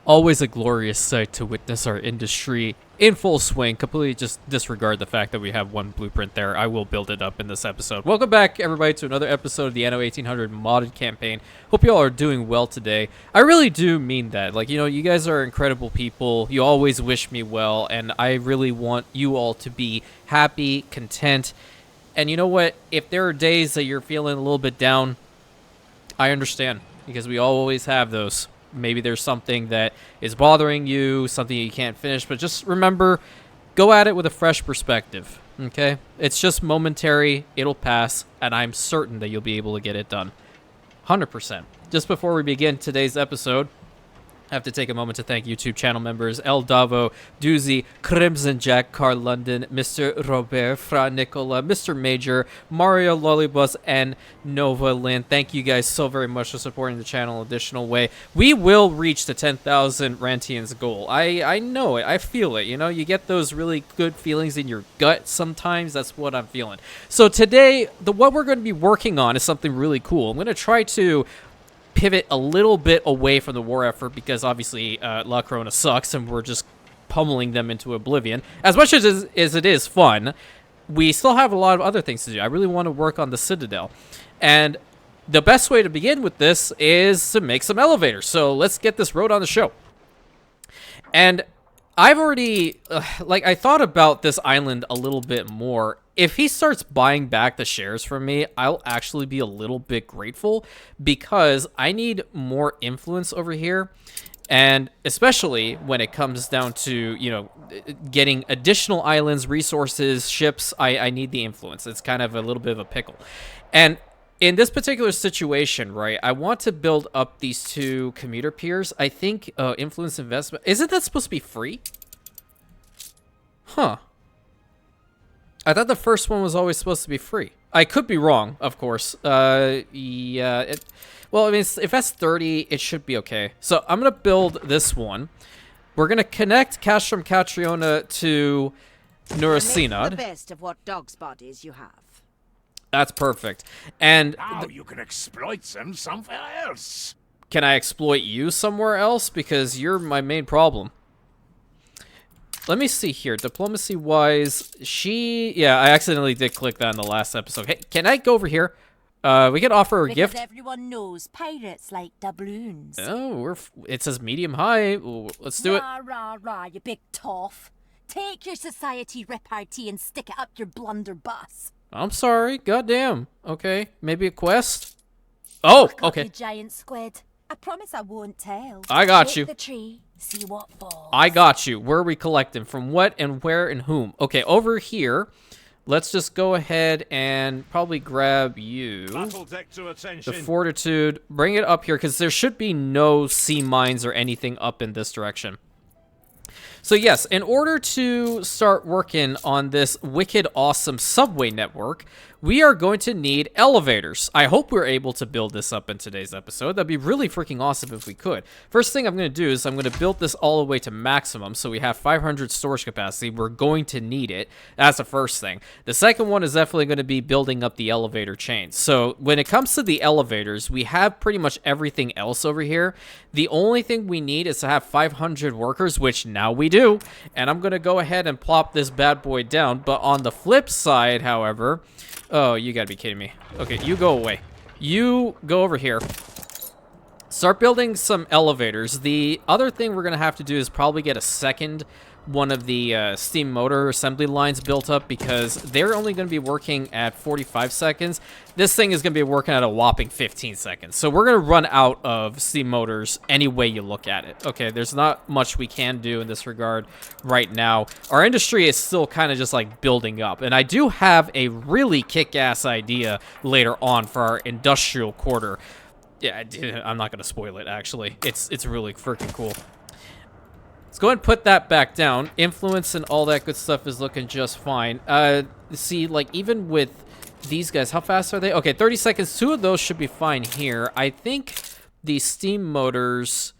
Always a glorious sight to witness our industry in full swing. Completely just disregard the fact that we have one blueprint there. I will build it up in this episode. Welcome back, everybody, to another episode of the Anno 1800 modded campaign. Hope you all are doing well today. I really do mean that. Like, you know, you guys are incredible people. You always wish me well, and I really want you all to be happy, content. And you know what? If there are days that you're feeling a little bit down, I understand, because we always have those. Maybe there's something that is bothering you, something you can't finish, but just remember, go at it with a fresh perspective, okay? It's just momentary, it'll pass, and I'm certain that you'll be able to get it done. 100%. Just before we begin today's episode, I have to take a moment to thank YouTube channel members El Davo, Doozy, Crimson Jack, Carl London, Mr. Robert, Fra Nicola, Mr. Major, Mario Lollibus, and Nova Lynn. Thank you guys so very much for supporting the channel in an additional way. We will reach the 10,000 Rantians goal. I know it. I feel it. You know, you get those really good feelings in your gut sometimes. That's what I'm feeling. So today, what we're going to be working on is something really cool. I'm going to try to pivot a little bit away from the war effort because obviously La Corona sucks and we're just pummeling them into oblivion. As much as it is fun, we still have a lot of other things to do. I really want to work on the Citadel. And the best way to begin with this is to make some elevators. So let's get this road on the show. And I've already, I thought about this island a little bit more. If he starts buying back the shares from me, I'll actually be a little bit grateful because I need more influence over here. And especially when it comes down to, you know, getting additional islands, resources, ships, I need the influence. It's kind of a little bit of a pickle. And in this particular situation, right, I want to build up these two commuter piers. I think influence investment, isn't that supposed to be free? Huh. I thought the first one was always supposed to be free. I could be wrong, of course. Yeah. Well, I mean, if that's 30, it should be okay. So I'm going to build this one. We're going to connect Castrum Catriona to Noora Cinad. The best of what dog's bodies you have. That's perfect. And now you can exploit them somewhere else. Can I exploit you somewhere else? Because you're my main problem. Let me see here. Diplomacy-wise, yeah, I accidentally did click that in the last episode. Hey, can I go over here? We could offer her a gift. Because everyone knows pirates like doubloons. Oh, it says medium high. Ooh, let's do it. Rah, rah, you big toff. Take your society repartee and stick it up your blunderbuss. I'm sorry. Goddamn. Okay, maybe a quest? Oh, okay. You giant squid. I promise I won't tell. I got you. The tree, see what falls. I got you. Where are we collecting? From what and where and whom? Okay, over here, let's just go ahead and probably grab you. Battle deck to attention. The fortitude. Bring it up here because there should be no sea mines or anything up in this direction. So yes, in order to start working on this wicked awesome subway network, we are going to need elevators. I hope we're able to build this up in today's episode. That'd be really freaking awesome if we could. First thing I'm going to do is I'm going to build this all the way to maximum so we have 500 storage capacity. We're going to need it. That's the first thing. The second one is definitely going to be building up the elevator chain. So when it comes to the elevators, we have pretty much everything else over here. The only thing we need is to have 500 workers, which now we do. And I'm going to go ahead and plop this bad boy down. But on the flip side, however... Oh, you gotta be kidding me. Okay, you go away. You go over here. Start building some elevators. The other thing we're gonna have to do is probably get a second one of the steam motor assembly lines built up because they're only going to be working at 45 seconds. This thing is going to be working at a whopping 15 seconds. So we're going to run out of steam motors any way you look at it. Okay, there's not much we can do in this regard right now. Our industry is still kind of just like building up. And I do have a really kick-ass idea later on for our industrial quarter. Yeah, I'm not going to spoil it, actually. It's really freaking cool. Let's go ahead and put that back down. Influence and all that good stuff is looking just fine. See, like, even with these guys, how fast are they? Okay, 30 seconds. 2 of those should be fine here. I think the steam motors...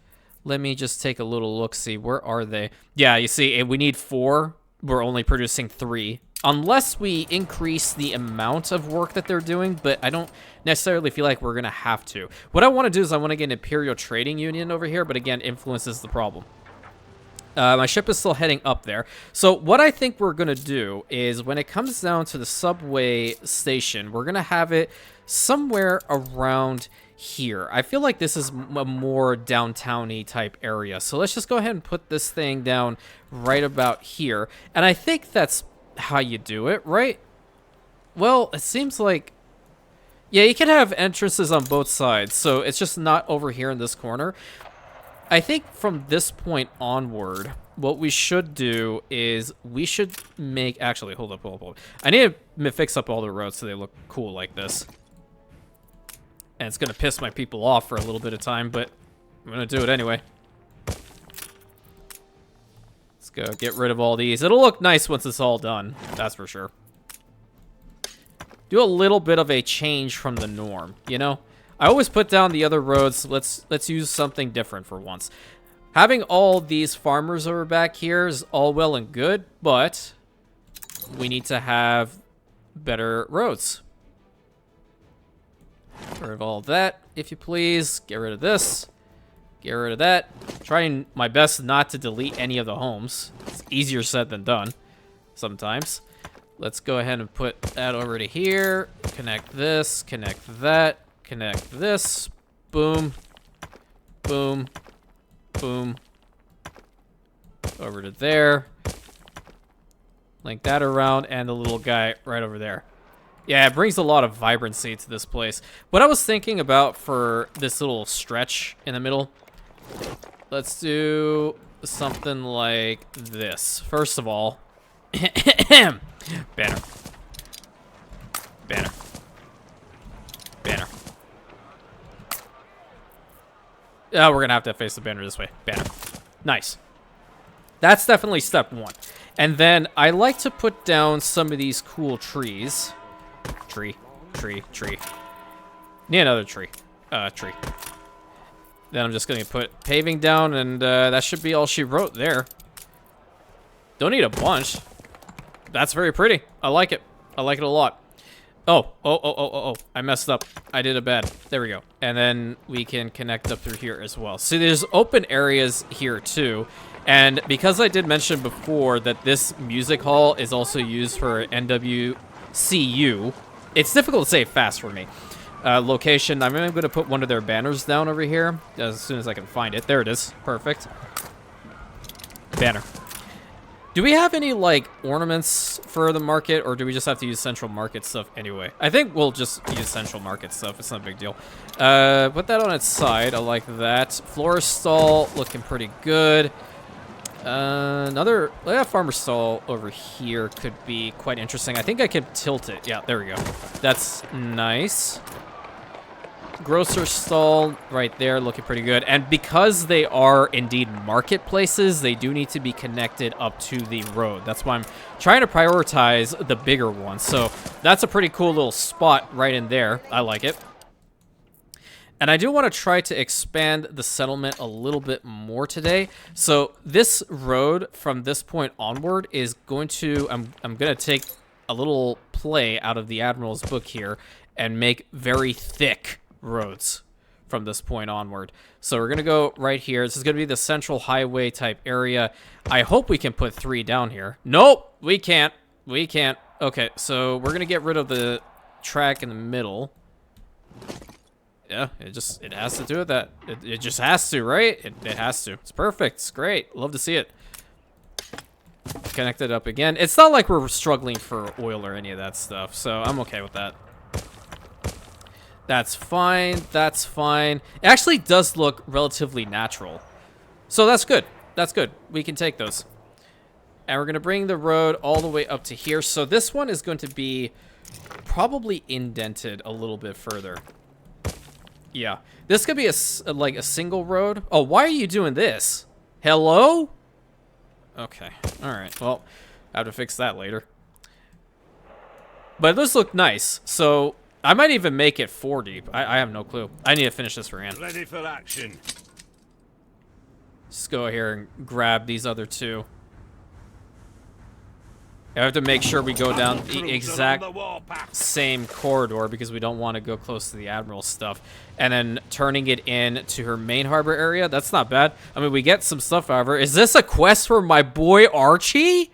Let me just take a little look-see. Where are they? Yeah, you see, we need 4. We're only producing 3. Unless we increase the amount of work that they're doing, but I don't necessarily feel like we're going to have to. What I want to do is I want to get an Imperial Trading Union over here, but again, influence is the problem. My ship is still heading up there. So what I think we're going to do is when it comes down to the subway station, we're going to have it somewhere around here. I feel like this is a more downtown-y type area. So let's just go ahead and put this thing down right about here. And I think that's how you do it, right? Well, it seems like... Yeah, you can have entrances on both sides. So it's just not over here in this corner. I think from this point onward, what we should do is we should make... Actually, hold up. I need to fix up all the roads so they look cool like this. And it's going to piss my people off for a little bit of time, but I'm going to do it anyway. Let's go get rid of all these. It'll look nice once it's all done, that's for sure. Do a little bit of a change from the norm, you know? I always put down the other roads. Let's use something different for once. Having all these farmers over back here is all well and good, but we need to have better roads. Get rid of all of that, if you please. Get rid of this. Get rid of that. Trying my best not to delete any of the homes. It's easier said than done sometimes. Let's go ahead and put that over to here. Connect this. Connect that. Connect this. Boom. Boom. Boom. Over to there. Link that around, and the little guy right over there. Yeah, it brings a lot of vibrancy to this place. What I was thinking about for this little stretch in the middle, let's do something like this. First of all, banner. Banner. Banner. Oh, we're gonna have to face the banner this way. Banner. Nice. That's definitely step one. And then I like to put down some of these cool trees. Tree. Need another tree. Tree. Then I'm just gonna put paving down, and that should be all she wrote there. Don't need a bunch. That's very pretty. I like it. I like it a lot. Oh. I messed up. I did it bad. There we go. And then we can connect up through here as well. See, there's open areas here too. And because I did mention before that this music hall is also used for NWCU, it's difficult to say fast for me. Location, I'm going to put one of their banners down over here as soon as I can find it. There it is. Perfect. Banner. Do we have any, like, ornaments for the market, or do we just have to use central market stuff anyway? I think we'll just use central market stuff. It's not a big deal. Put that on its side. I like that. Florist stall looking pretty good. Another farmer stall over here could be quite interesting. I think I could tilt it. Yeah, there we go. That's nice. Grocer stall right there looking pretty good. And because they are indeed marketplaces, they do need to be connected up to the road. That's why I'm trying to prioritize the bigger ones. So that's a pretty cool little spot right in there. I like it. And I do want to try to expand the settlement a little bit more today. So this road from this point onward is going to, I'm going to take a little play out of the Admiral's book here and make very thick roads from this point onward. So we're going to go right here. This is going to be the central highway type area. I hope we can put 3 down here. Nope, we can't. We can't. Okay, so we're going to get rid of the track in the middle. Yeah, it has to do with that. It just has to, right? It has to. It's perfect. It's great. Love to see it. Connect it up again. It's not like we're struggling for oil or any of that stuff, so I'm okay with that. That's fine. That's fine. It actually does look relatively natural. So that's good. That's good. We can take those. And we're going to bring the road all the way up to here. So this one is going to be probably indented a little bit further. Yeah. This could be like a single road. Oh, why are you doing this? Hello? Okay. All right. Well, I have to fix that later. But it does look nice. So I might even make it 4 deep. I have no clue. I need to finish this for Ann. Ready for action. Just go here and grab these other 2. I have to make sure we go down the Troops exact along the warpath. same corridor because we don't want to go close to the Admiral's stuff. And then turning it in to her main harbor area, that's not bad. I mean, we get some stuff out of her. Is this a quest for my boy Archie?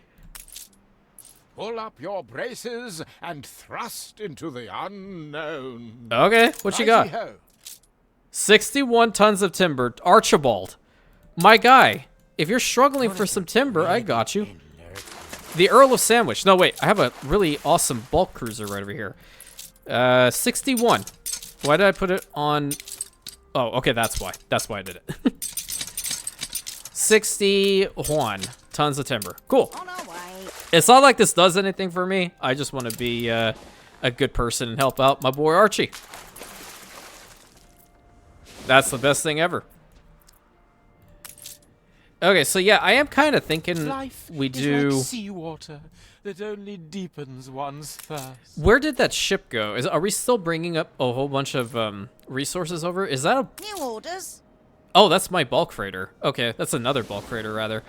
Pull up your braces and thrust into the unknown. Okay, what you got? Righty-ho. 61 tons of timber. Archibald, my guy, if you're struggling for some timber, I got you. The Earl of Sandwich. No, wait. I have a really awesome bulk cruiser right over here. 61. Why did I put it on... Oh, okay, that's why. That's why I did it. 61 tons of timber. Cool. On our way. It's not like this does anything for me. I just want to be a good person and help out my boy Archie. That's the best thing ever. Okay, so yeah, I am kind of thinking Life we is do... like seawater that only deepens one's thirst. Where did that ship go? Are we still bringing up a whole bunch of resources over? Is that a... New orders. Oh, that's my bulk freighter. Okay, that's another bulk freighter, rather.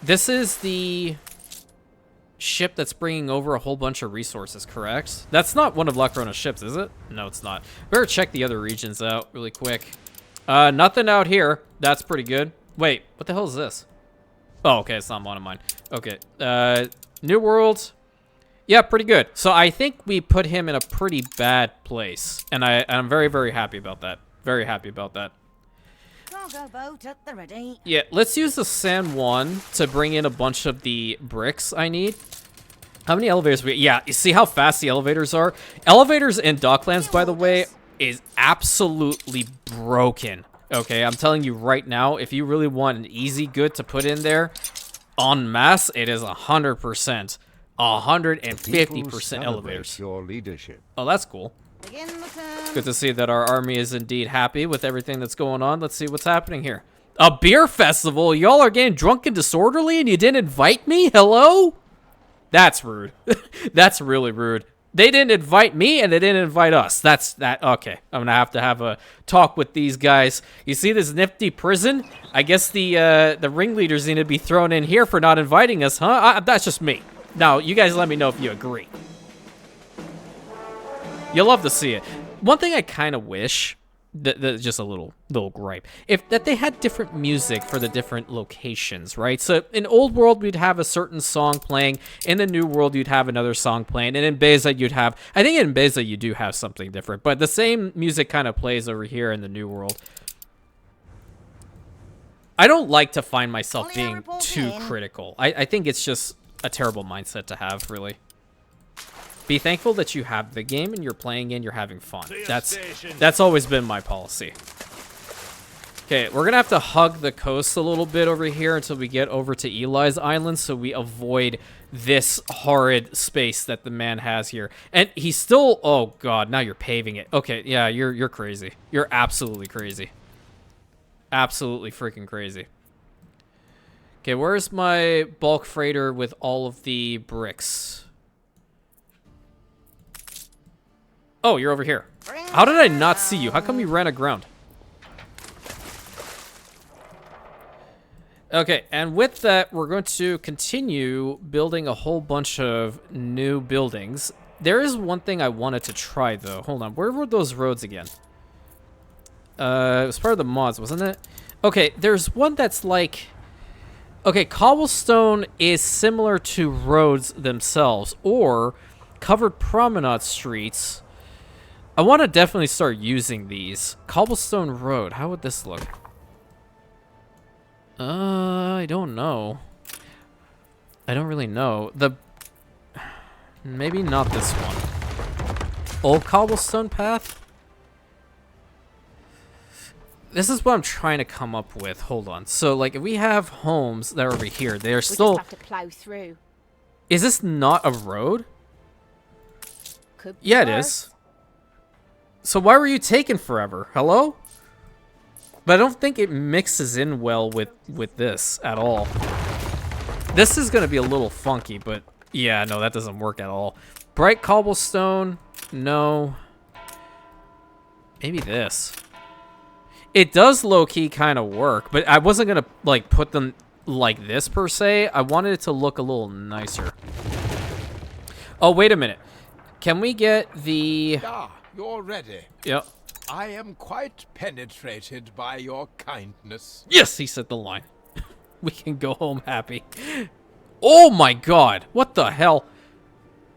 This is the ship that's bringing over a whole bunch of resources, correct? That's not one of Lacrona's ships, is it? No, it's not. Better check the other regions out really quick. Nothing out here. That's pretty good. Wait, what the hell is this? Oh, okay, it's not one of mine. Okay, New World. Yeah, pretty good. So I think we put him in a pretty bad place, and I'm very, very happy about that. Very happy about that. Cargo boat at the ready. Yeah, let's use the San Juan to bring in a bunch of the bricks I need. How many elevators we... Yeah, you see how fast the elevators are? Elevators in Docklands, by the way, is absolutely broken. Okay, I'm telling you right now, if you really want an easy good to put in there, en masse, it is 100%. 150% elevators. Your leadership. Oh, that's cool. Begin the turn. Good to see that our army is indeed happy with everything that's going on. Let's see what's happening here. A beer festival? Y'all are getting drunk and disorderly and you didn't invite me? Hello? That's rude. That's really rude. They didn't invite me and they didn't invite us. That's that. Okay, I'm gonna have a talk with these guys. You see this nifty prison? I guess the ringleaders need to be thrown in here for not inviting us, huh? That's just me. Now, you guys let me know if you agree. You'll love to see it. One thing I kind of wish, just a little gripe, that they had different music for the different locations, right? So in Old World, we'd have a certain song playing. In the New World, you'd have another song playing. And in Beza, you'd have... I think in Beza, you do have something different. But the same music kind of plays over here in the New World. I don't like to find myself being too critical. I think it's just a terrible mindset to have, really. Be thankful that you have the game and you're playing and you're having fun. That's always been my policy. Okay, we're gonna have to hug the coast a little bit over here until we get over to Eli's Island, so we avoid this horrid space that the man has here. And he's still... Oh god, now you're paving it. Okay, yeah, you're crazy. You're absolutely crazy. Absolutely freaking crazy. Okay, where's my bulk freighter with all of the bricks? Oh, you're over here. How did I not see you? How come you ran aground? Okay, and with that, we're going to continue building a whole bunch of new buildings. There is one thing I wanted to try, though. Hold on, where were those roads again? It was part of the mods, wasn't it? Okay, there's one that's like... Okay, cobblestone is similar to roads themselves, or covered promenade streets. I want to definitely start using these. Cobblestone road, how would this look? I don't know. I don't really know. Maybe not this one. Old cobblestone path? This is what I'm trying to come up with. Hold on. So, like, if we have homes that are over here, they're still... We just have to plow through. Is this not a road? Could be Yeah, it worse. is. So why were you taking forever? Hello? But I don't think it mixes in well with this at all. This is going to be a little funky, but yeah, no, that doesn't work at all. Bright cobblestone, no. Maybe this. It does low-key kind of work, but I wasn't going to like put them like this per se. I wanted it to look a little nicer. Oh, wait a minute. Can we get the... Ah, you're ready. Yep. I am quite penetrated by your kindness. Yes, he said the line. We can go home happy. Oh my god. What the hell?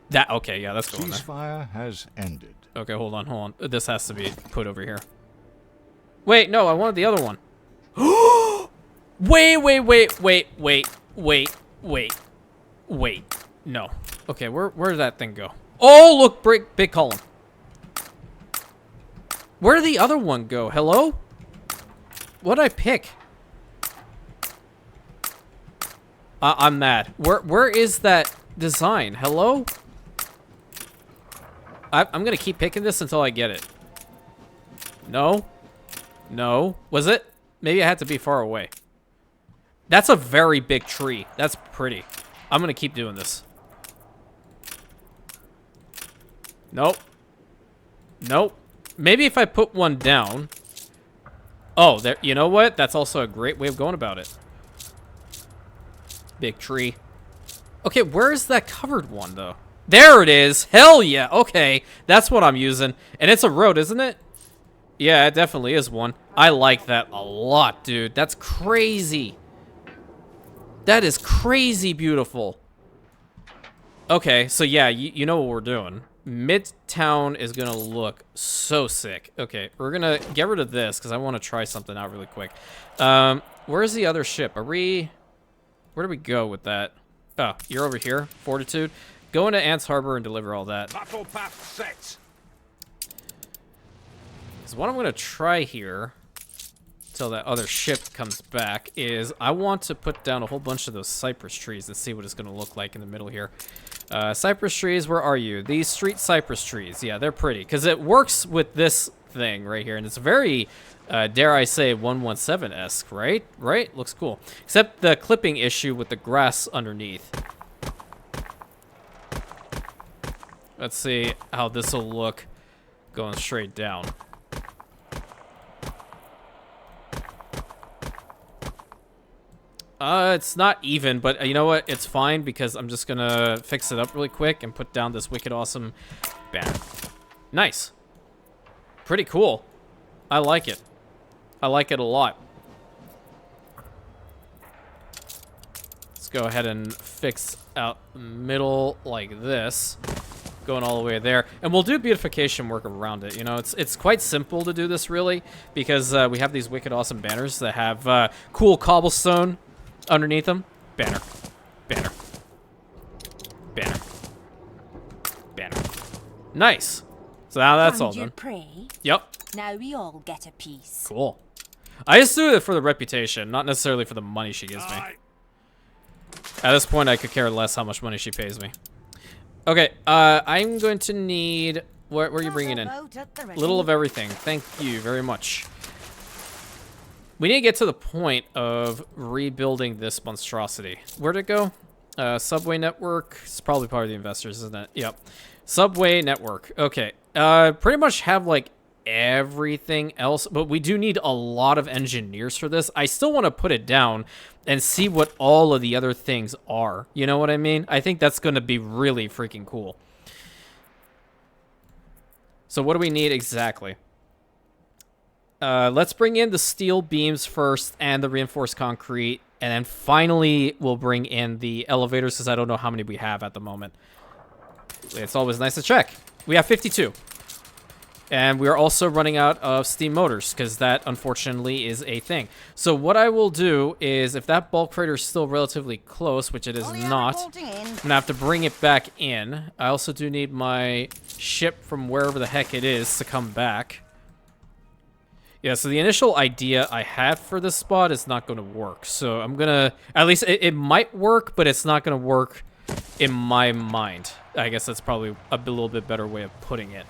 That, okay, yeah, that's going there. Ceasefire has ended. Okay, hold on. This has to be put over here. Wait, no, I wanted the other one. Wait. No. Okay, where did that thing go? Oh, look, big column. Where did the other one go? Hello? What did I pick? I'm mad. Where is that design? Hello? I'm gonna keep picking this until I get it. No. Was it? Maybe I had to be far away. That's a very big tree. That's pretty. I'm gonna keep doing this. Nope. Maybe if I put one down. Oh, there. You know what? That's also a great way of going about it. Big tree. Okay, where's that covered one, though? There it is. Hell yeah. Okay, that's what I'm using. And it's a road, isn't it? Yeah, it definitely is one. I like that a lot, dude. That's crazy. That is crazy beautiful. Okay, so yeah, you know what we're doing. Midtown is gonna look so sick. Okay, we're gonna get rid of this because I want to try something out really quick. Where's the other ship? Where do we go with that? Oh, you're over here. Fortitude. Go into Ants Harbor and deliver all that. Battle path set. So what I'm gonna try here, till that other ship comes back, is I want to put down a whole bunch of those cypress trees and see what it's gonna look like in the middle here. Cypress trees, where are you? These street cypress trees. Yeah, they're pretty because it works with this thing right here, and it's very, dare I say, 117-esque, right? Right? Looks cool. Except the clipping issue with the grass underneath. Let's see how this will look going straight down. It's not even, but you know what? It's fine because I'm just gonna fix it up really quick and put down this wicked awesome banner. Nice. Pretty cool. I like it. I like it a lot. Let's go ahead and fix out the middle like this. Going all the way there. And we'll do beautification work around it. You know, it's quite simple to do this, really, because we have these wicked awesome banners that have cool cobblestone underneath them. Banner. Nice. So now that's all done. Prey. Yep. Now we all get a piece. Cool. I just do it for the reputation, not necessarily for the money she gives me. At this point, I could care less how much money she pays me. Okay, I'm going to need... What are you bringing in? Little of everything. Thank you very much. We need to get to the point of rebuilding this monstrosity. Where'd it go? Subway network. It's probably part of the investors, isn't it? Yep. Subway network. Okay. Pretty much have, like, everything else, but we do need a lot of engineers for this. I still want to put it down and see what all of the other things are. You know what I mean? I think that's going to be really freaking cool. So what do we need exactly? Let's bring in the steel beams first and the reinforced concrete, and then finally we'll bring in the elevators because I don't know how many we have at the moment. It's always nice to check. We have 52. And we are also running out of steam motors because that, unfortunately, is a thing. So what I will do is, if that bulk freighter is still relatively close, which it is not, I'm going to have to bring it back in. I also do need my ship from wherever the heck it is to come back. Yeah, so the initial idea I had for this spot is not going to work. So I'm going to, at least it might work, but it's not going to work in my mind. I guess that's probably a little bit better way of putting it.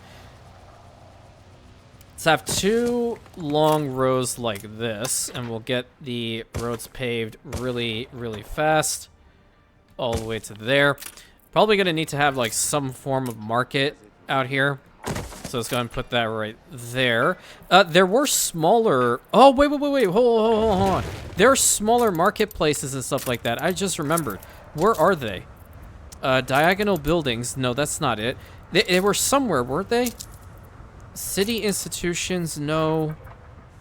Let's have 2 long rows like this, and we'll get the roads paved really, really fast. All the way to there. Probably going to need to have, like, some form of market out here. So let's go ahead and put that right there. There were smaller... Oh, wait. Hold on. There are smaller marketplaces and stuff like that. I just remembered. Where are they? Diagonal buildings. No, that's not it. They were somewhere, weren't they? City institutions, no.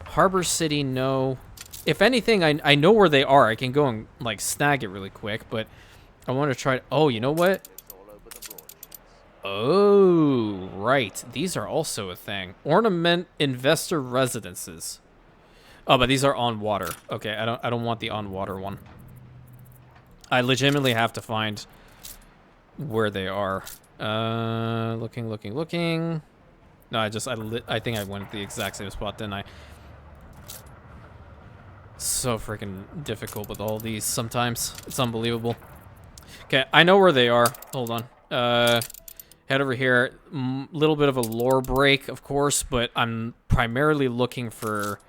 Harbor City, no. If anything, I know where they are. I can go and, like, snag it really quick, but I want to try... Oh, you know what? Oh, right. These are also a thing. Ornament investor residences. Oh, but these are on water. Okay, I don't want the on water one. I legitimately have to find where they are. Looking. No, I think I went at the exact same spot, didn't I? So freaking difficult with all these sometimes. It's unbelievable. Okay, I know where they are. Hold on. Head over here. Little bit of a lore break, of course, but I'm primarily looking for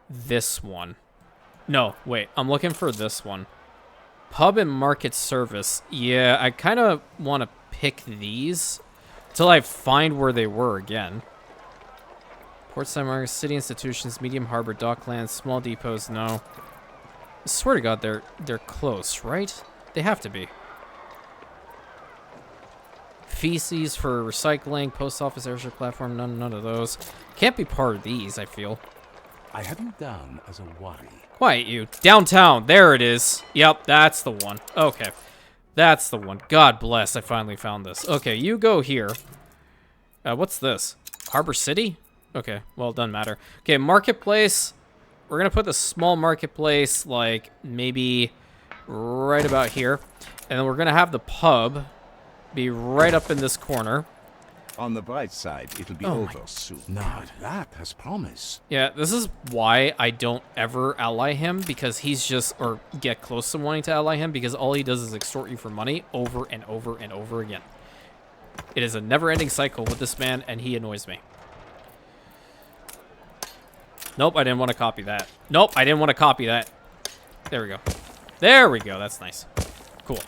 this one. No, wait. I'm looking for this one. Pub and market service. Yeah, I kind of want to pick these until I find where they were again. Portside market, city institutions, medium harbor, docklands, small depots. No. I swear to God, they're close, right? They have to be. Feces for recycling, post office, airship platform. None of those. Can't be part of these, I feel. I had him down as a worry. Quiet you. Downtown. There it is. Yep, that's the one. Okay. That's the one. God bless. I finally found this. Okay, you go here. What's this? Harbor City? Okay, well, it doesn't matter. Okay, marketplace. We're going to put the small marketplace, like, maybe right about here. And then we're going to have the pub be right up in this corner. On the bright side, it'll be over soon. Now that has promise. Yeah, this is why I don't ever ally him, because he's just, or get close to wanting to ally him, because all he does is extort you for money over and over and over again. It is a never-ending cycle with this man, and he annoys me. Nope, I didn't want to copy that. Nope, I didn't want to copy that. There we go. There we go. That's nice. Cool.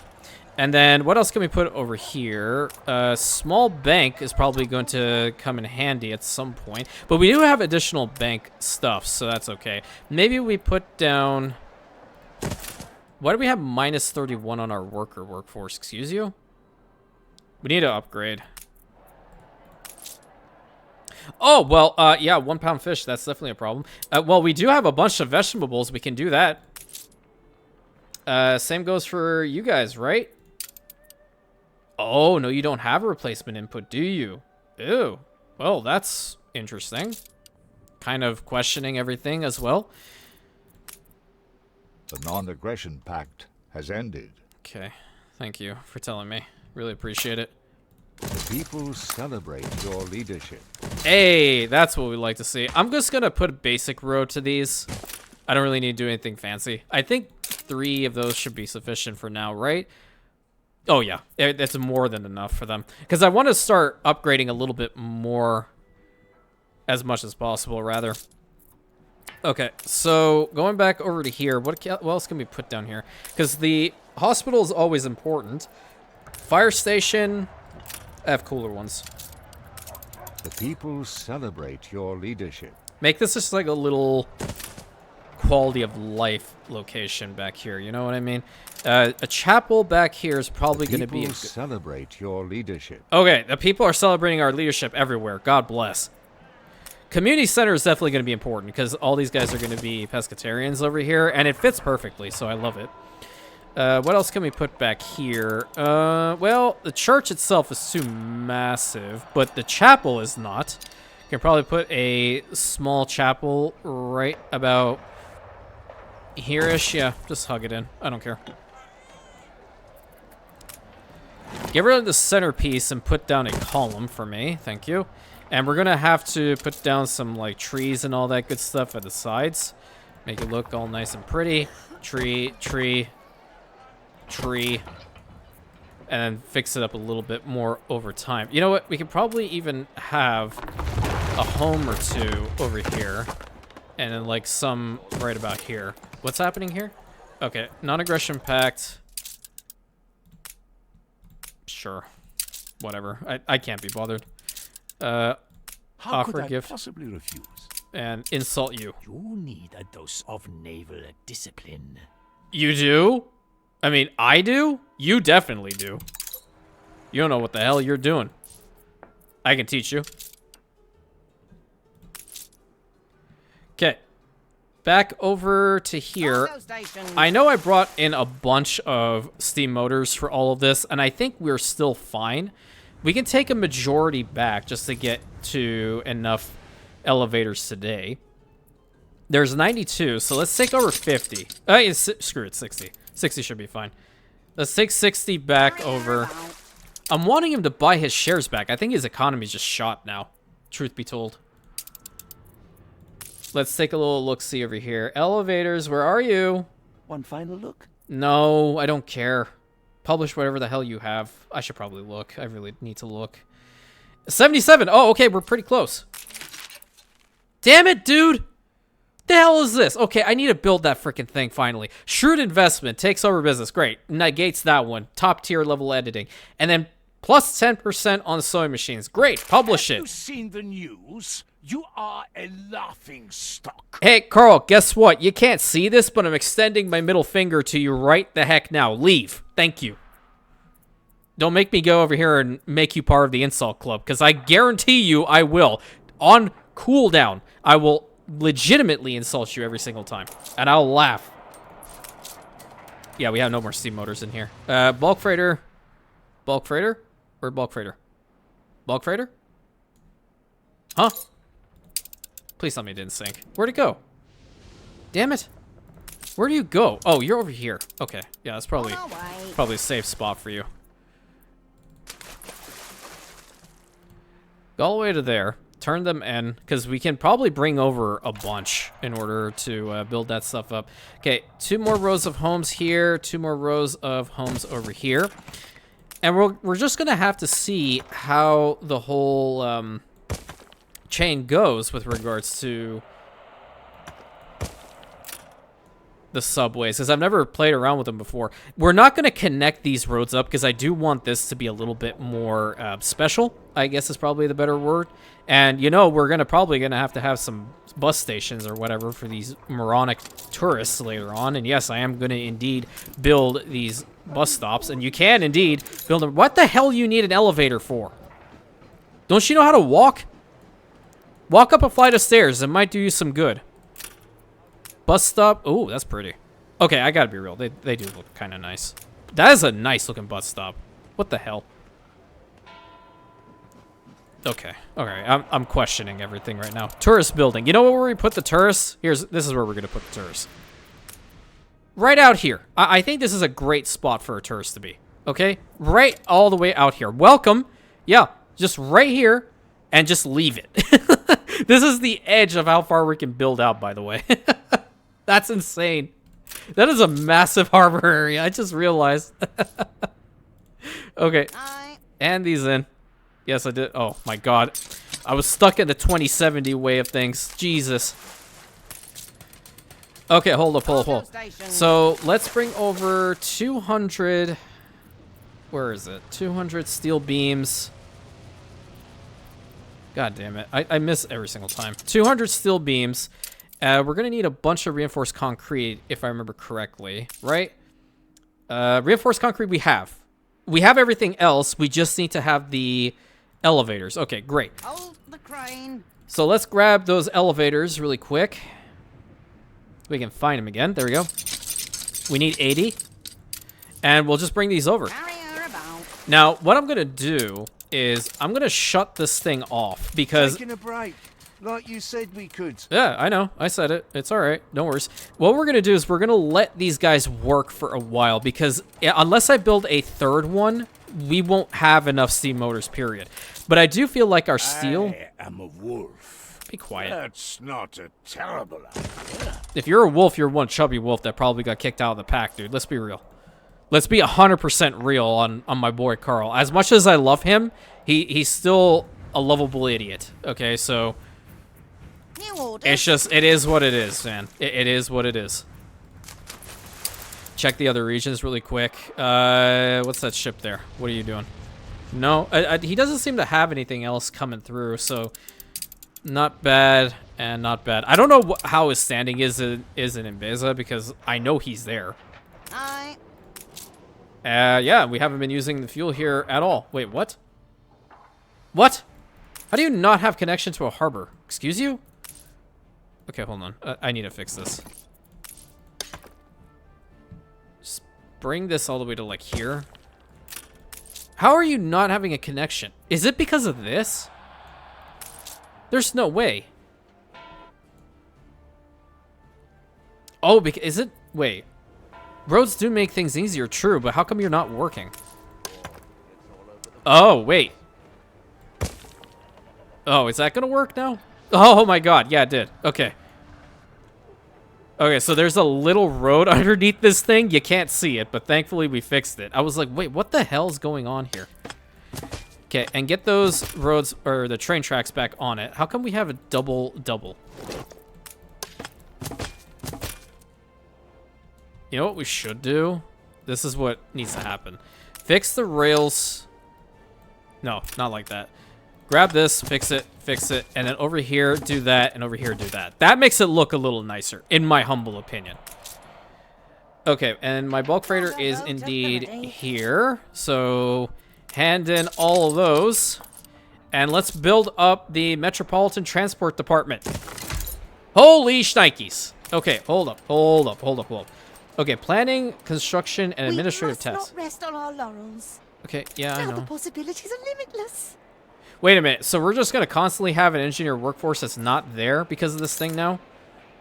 And then what else can we put over here? Small bank is probably going to come in handy at some point. But we do have additional bank stuff, so that's okay. Maybe we put down... Why do we have minus 31 on our workforce? Excuse you? We need to upgrade. Oh, well, yeah, 1 pound fish. That's definitely a problem. Well, we do have a bunch of vegetables. We can do that. Same goes for you guys, right? Oh, no, you don't have a replacement input, do you? Ew. Well, that's interesting. Kind of questioning everything as well. The non-aggression pact has ended. Okay. Thank you for telling me. Really appreciate it. The people celebrate your leadership. Hey, that's what we like to see. I'm just going to put a basic row to these. I don't really need to do anything fancy. I think 3 of those should be sufficient for now, right? Oh, yeah. That's more than enough for them. Because I want to start upgrading a little bit more, as much as possible, rather. Okay, so going back over to here, what else can we put down here? Because the hospital is always important. Fire station, I have cooler ones. The people celebrate your leadership. Make this just like a little quality of life location back here, you know what I mean? A chapel back here is probably going to be... People celebrate your leadership. Okay, the people are celebrating our leadership everywhere. God bless. Community center is definitely going to be important because all these guys are going to be pescatarians over here, and it fits perfectly, so I love it. What else can we put back here? Well, the church itself is too massive, but the chapel is not. You can probably put a small chapel right about here-ish. Yeah, just hug it in. I don't care. Get rid of the centerpiece and put down a column for me. Thank you. And we're going to have to put down some, like, trees and all that good stuff at the sides. Make it look all nice and pretty. Tree. And then fix it up a little bit more over time. You know what? We could probably even have a home or two over here. And then, like, some right about here. What's happening here? Okay. Non-aggression pact. Sure. Whatever. I can't be bothered. How Offer could I gift. possibly refuse? And insult you. You need a dose of naval discipline. You do? I mean, I do? You definitely do. You don't know what the hell you're doing. I can teach you. Okay. Back over to here. I know I brought in a bunch of steam motors for all of this, and I think we're still fine. We can take a majority back just to get to enough elevators today. There's 92, so let's take over 50. Screw it, 60. 60 should be fine. Let's take 60 back over. I'm wanting him to buy his shares back. I think his economy's just shot now, truth be told. Let's take a little look-see over here. Elevators, where are you? One final look? No, I don't care. Publish whatever the hell you have. I should probably look. I really need to look. 77. Oh, okay, we're pretty close. Damn it, dude. The hell is this? Okay, I need to build that freaking thing finally. Shrewd investment takes over business. Great. Negates that one. Top tier level editing. And then plus 10% on sewing machines. Great. Publish it. Have you seen the news? You are a laughing stock. Hey, Carl, guess what? You can't see this, but I'm extending my middle finger to you right the heck now. Leave. Thank you. Don't make me go over here and make you part of the insult club, because I guarantee you I will. On cooldown, I will legitimately insult you every single time, and I'll laugh. Yeah, we have no more steam motors in here. Bulk freighter. Bulk freighter? Where'd bulk freighter? Bulk freighter? Huh? Please tell me it didn't sink. Where'd it go? Damn it. Where do you go? Oh, you're over here. Okay. Yeah, that's probably a safe spot for you. Go all the way to there. Turn them in, because we can probably bring over a bunch in order to build that stuff up. Okay, 2 more rows of homes here. 2 more rows of homes over here. And we're just going to have to see how the whole chain goes with regards to the subways, because I've never played around with them before. We're not going to connect these roads up because I do want this to be a little bit more special, I guess is probably the better word. And, you know, we're probably going to have some bus stations or whatever for these moronic tourists later on. And yes, I am going to indeed build these bus stops, and you can indeed build them. What the hell do you need an elevator for? Don't you know how to walk? Walk up a flight of stairs. It might do you some good. Bus stop. Ooh, that's pretty. Okay, I gotta be real. They do look kind of nice. That is a nice looking bus stop. What the hell? Okay. I'm questioning everything right now. Tourist building. You know where we put the tourists? This is where we're gonna put the tourists. Right out here. I think this is a great spot for a tourist to be. Okay? Right all the way out here. Welcome. Yeah, just right here. And just leave it. This is the edge of how far we can build out, by the way. That's insane. That is a massive harbor area. I just realized. Okay. And these in. Yes, I did. Oh, my God. I was stuck in the 2070 way of things. Jesus. Okay, hold up. So, let's bring over 200... Where is it? 200 steel beams. God damn it. I miss every single time. 200 steel beams. We're going to need a bunch of reinforced concrete, if I remember correctly. Right? Reinforced concrete we have. We have everything else. We just need to have the elevators. Okay, great. Hold the crane. So let's grab those elevators really quick. We can find them again. There we go. We need 80. And we'll just bring these over. Now, what I'm going to do is I'm going to shut this thing off because... Taking a break, like you said we could. Yeah, I know. I said it. It's all right. No worries. What we're going to do is we're going to let these guys work for a while because unless I build a third one, we won't have enough steam motors, period. But I do feel like our steel... I am a wolf. Be quiet. That's not a terrible idea. If you're a wolf, you're one chubby wolf that probably got kicked out of the pack, dude. Let's be real. Let's be 100% real on my boy Carl. As much as I love him, he's still a lovable idiot. Okay, so it's just, it is what it is, man. It is what it is. Check the other regions really quick. What's that ship there? What are you doing? No, he doesn't seem to have anything else coming through, so not bad and not bad. I don't know how his standing is in Ibiza because I know he's there. Yeah, we haven't been using the fuel here at all. Wait, what? What? How do you not have connection to a harbor? Excuse you? Okay, hold on. I need to fix this. Just bring this all the way to, like, here. How are you not having a connection? Is it because of this? There's no way. Oh, is it? Wait. Roads do make things easier, true, but how come you're not working? Oh, wait. Oh, is that gonna work now? Oh my god, yeah, it did. Okay. Okay, so there's a little road underneath this thing. You can't see it, but thankfully we fixed it. I was like, wait, what the hell's going on here? Okay, and get those roads, or the train tracks back on it. How come we have a double? You know what we should do? This is what needs to happen. Fix the rails. No, not like that. Grab this, fix it, and then over here do that, and over here do that. That makes it look a little nicer, in my humble opinion. Okay, and my bulk freighter is indeed here. So hand in all of those, and let's build up the Metropolitan Transport Department. Holy shnikes. Okay, hold up. Okay, planning, construction, and administrative tasks. We must not rest on our laurels. Okay, yeah, I Now know. the possibilities are limitless. Wait a minute, so we're just gonna constantly have an engineer workforce that's not there because of this thing now?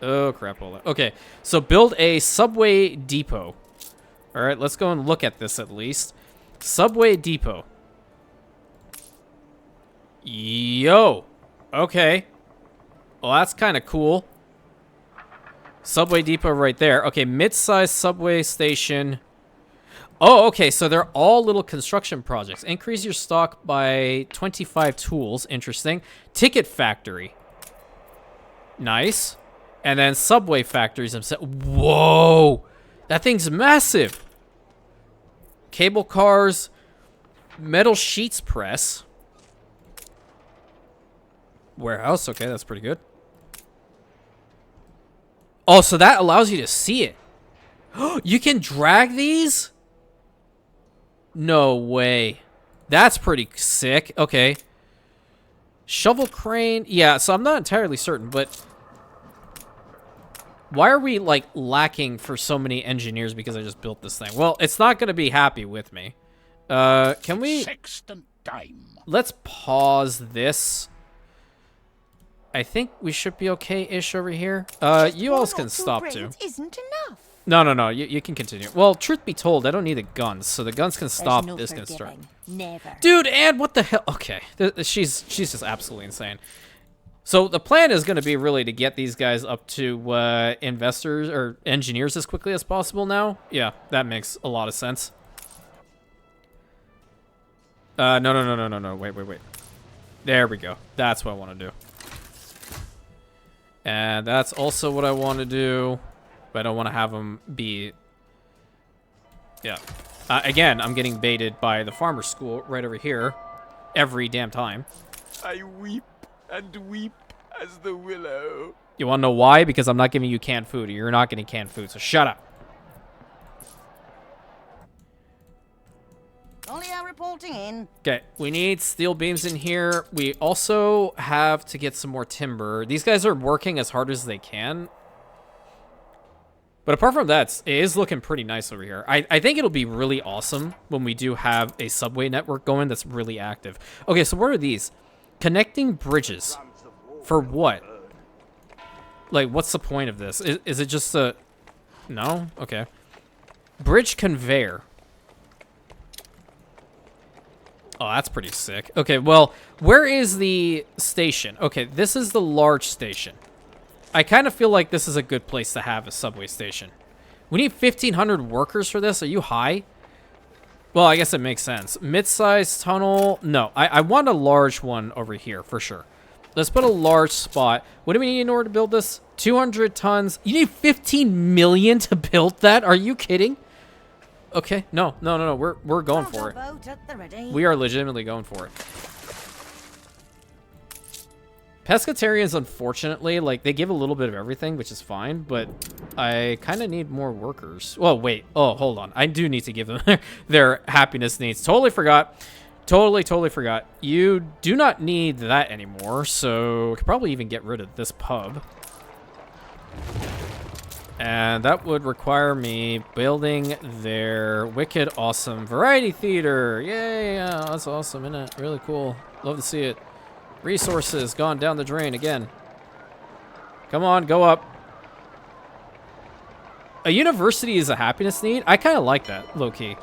Oh, crap, hold on. Okay, so build a subway depot. All right, let's go and look at this at least. Subway depot. Yo, okay. Well, that's kind of cool. Subway depot right there. Okay, mid-sized subway station. Oh, okay, so they're all little construction projects. Increase your stock by 25 tools. Interesting. Ticket factory. Nice. And then subway factories themselves. Whoa! That thing's massive. Cable cars. Metal sheets press. Warehouse. Okay, that's pretty good. Oh, so that allows you to see it. You can drag these? No way. That's pretty sick. Okay. Shovel crane. Yeah, so I'm not entirely certain, but why are we, like, lacking for so many engineers because I just built this thing? Well, it's not going to be happy with me. Can we... Sextant time. Let's pause this. I think we should be okay-ish over here. You all can stop, too. Isn't enough. No. You can continue. Well, truth be told, I don't need the guns, so the guns can stop. no This can start. Never. Dude, and what the hell? Okay, she's just absolutely insane. So the plan is going to be really to get these guys up to investors or engineers as quickly as possible now. Yeah, that makes a lot of sense. No. Wait. There we go. That's what I want to do. And that's also what I want to do. But I don't want to have them be... Yeah. Again, I'm getting baited by the farmer school right over here. Every damn time. I weep and weep as the willow. You want to know why? Because I'm not giving you canned food. You're not getting canned food, so shut up. Olio reporting in. Okay, we need steel beams in here. We also have to get some more timber. These guys are working as hard as they can. But apart from that, it is looking pretty nice over here. I think it'll be really awesome when we do have a subway network going that's really active. Okay, so what are these? Connecting bridges. For what? Like, what's the point of this? Is it just a... No? Okay. Bridge conveyor. Oh, that's pretty sick. Okay, well, where is the station? Okay, this is the large station. I kind of feel like this is a good place to have a subway station. We need 1,500 workers for this. Are you high? Well, I guess it makes sense. Mid-sized tunnel. No, I want a large one over here for sure. Let's put a large spot. What do we need in order to build this? 200 tons. You need 15 million to build that? Are you kidding? Okay, no. We're going for it. We are legitimately going for it. Pescatarians, unfortunately, like, they give a little bit of everything, which is fine, but I kind of need more workers. Well, wait. Oh, hold on. I do need to give them their happiness needs. Totally forgot. Totally forgot. You do not need that anymore, so I could probably even get rid of this pub. And that would require me building their wicked awesome variety theater. Yay, yeah, that's awesome, isn't it? Really cool. Love to see it. Resources gone down the drain again. Come on, go up. A university is a happiness need. I kind of like that, low-key.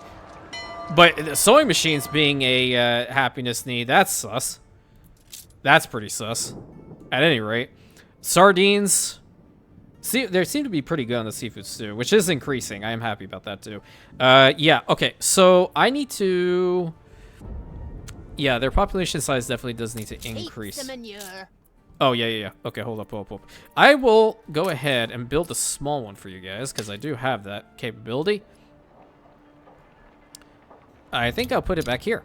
But the sewing machines being a happiness need, that's sus. That's pretty sus. At any rate. Sardines. See, they seem to be pretty good on the seafood stew, which is increasing. I am happy about that, too. Yeah, okay. So, I need to... Yeah, their population size definitely does need to increase. Oh, yeah. Okay, hold up. I will go ahead and build a small one for you guys, because I do have that capability. I think I'll put it back here.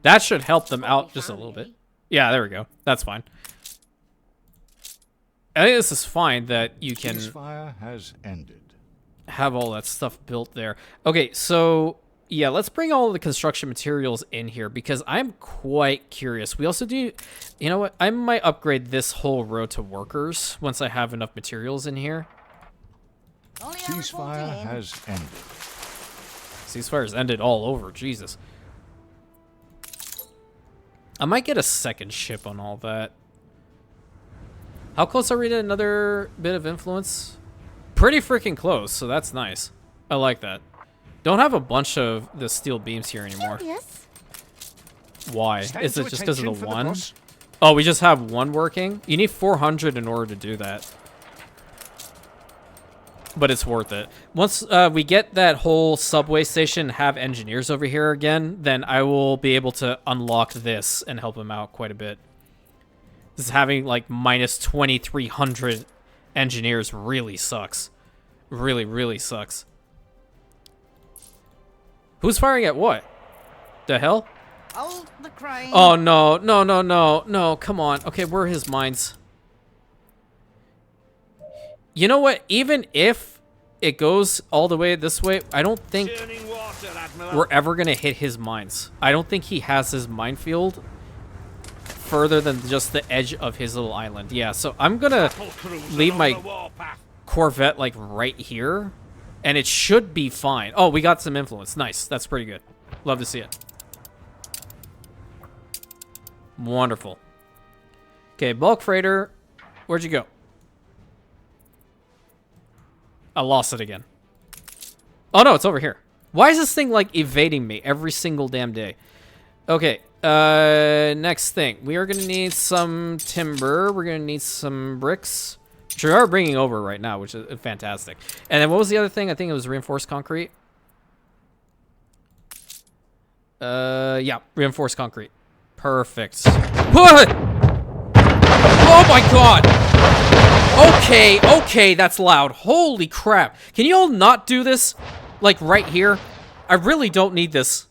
That should help them out just a little bit. Yeah, there we go. That's fine. I think this is fine that you can... Ceasefire has ended. Have all that stuff built there. Okay, so yeah, let's bring all of the construction materials in here because I'm quite curious. We also do, you know what? I might upgrade this whole row to workers once I have enough materials in here. Ceasefire has ended. Ceasefire's ended all over. Jesus. I might get a second ship on all that. How close are we to another bit of influence? Pretty freaking close, so that's nice. I like that. Don't have a bunch of the steel beams here anymore. Yes. Why? Stand Is to it just because of the attention for the one? boss. Oh, we just have one working? You need 400 in order to do that. But it's worth it. Once we get that whole subway station and have engineers over here again, then I will be able to unlock this and help them out quite a bit. This having like minus 2,300 engineers really sucks. Really sucks. Who's firing at what? The hell? Hold the crane. Oh, no, come on. Okay, where are his mines? You know what? Even if it goes all the way this way, I don't think Churning water, Admiral. we're ever going to hit his mines. I don't think he has his minefield further than just the edge of his little island. Yeah, so I'm going to Battle cruiser leave on my the warpath. Corvette like right here, and it should be fine. Oh, we got some influence. Nice. That's pretty good. Love to see it. Wonderful. Okay, bulk freighter. Where'd you go? I lost it again. Oh, no, it's over here. Why is this thing, like, evading me every single damn day? Okay, next thing. We are going to need some timber. We're going to need some bricks, which we are bringing over right now, which is fantastic. And then what was the other thing? I think it was reinforced concrete. Yeah, reinforced concrete. Perfect. What? Oh, my God. Okay, that's loud. Holy crap. Can you all not do this? Like, right here? I really don't need this.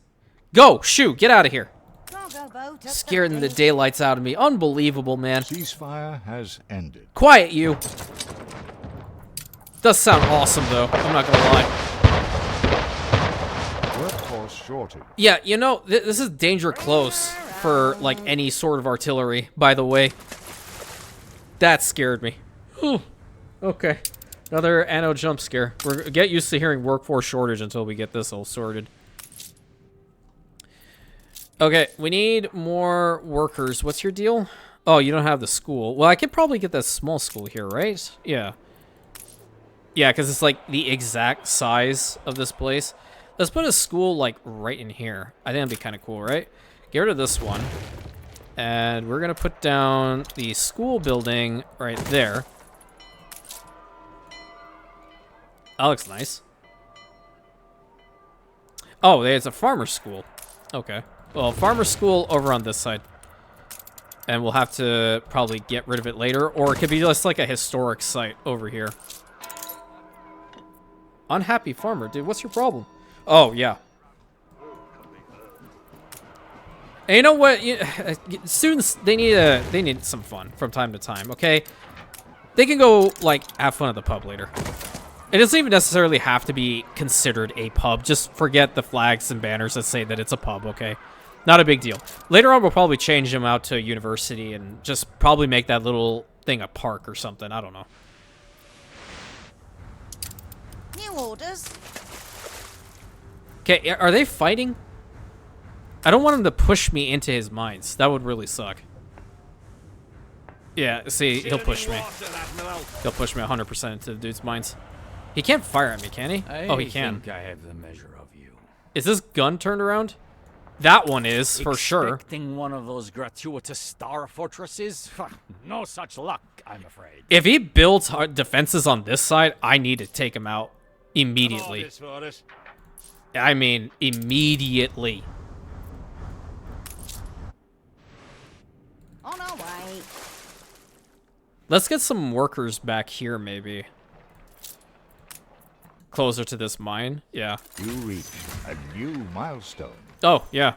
Go, shoo, get out of here. Cargo boat up the Scaring the creek. daylights out of me. Unbelievable, man. Ceasefire has ended. Quiet, you. Does sound awesome, though. I'm not gonna lie. Workforce shortage. Yeah, you know, this is danger close for, like, any sort of artillery, by the way. That scared me. Whew. Okay. Another Anno jump scare. We're get used to hearing workforce shortage until we get this all sorted. Okay, we need more workers. What's your deal? Oh, you don't have the school. Well, I could probably get that small school here, right? Yeah. Yeah, because it's like the exact size of this place. Let's put a school like right in here. I think that'd be kind of cool, right? Get rid of this one. And we're going to put down the school building right there. That looks nice. Oh, it's a farmer school. Okay. Well, farmer school over on this side. And we'll have to probably get rid of it later. Or it could be just like a historic site over here. Unhappy farmer. Dude, what's your problem? Oh, yeah. And you know what? Students, they need some fun from time to time, okay? They can go, like, have fun at the pub later. It doesn't even necessarily have to be considered a pub. Just forget the flags and banners that say that it's a pub, okay? Not a big deal. Later on, we'll probably change them out to a university and just probably make that little thing a park or something. I don't know. New orders. Okay, are they fighting? I don't want him to push me into his mines. That would really suck. Yeah, see, he'll push me. He'll push me 100% into the dude's mines. He can't fire at me, can he? Oh, he can. I think I have the measure of you. Is this gun turned around? That one is, for sure. Expecting one of those gratuitous star fortresses? No such luck, I'm afraid. If he builds defenses on this side, I need to take him out immediately. I mean, immediately. On our way. Let's get some workers back here, maybe. Closer to this mine. Yeah. You reach a new milestone. Oh, yeah.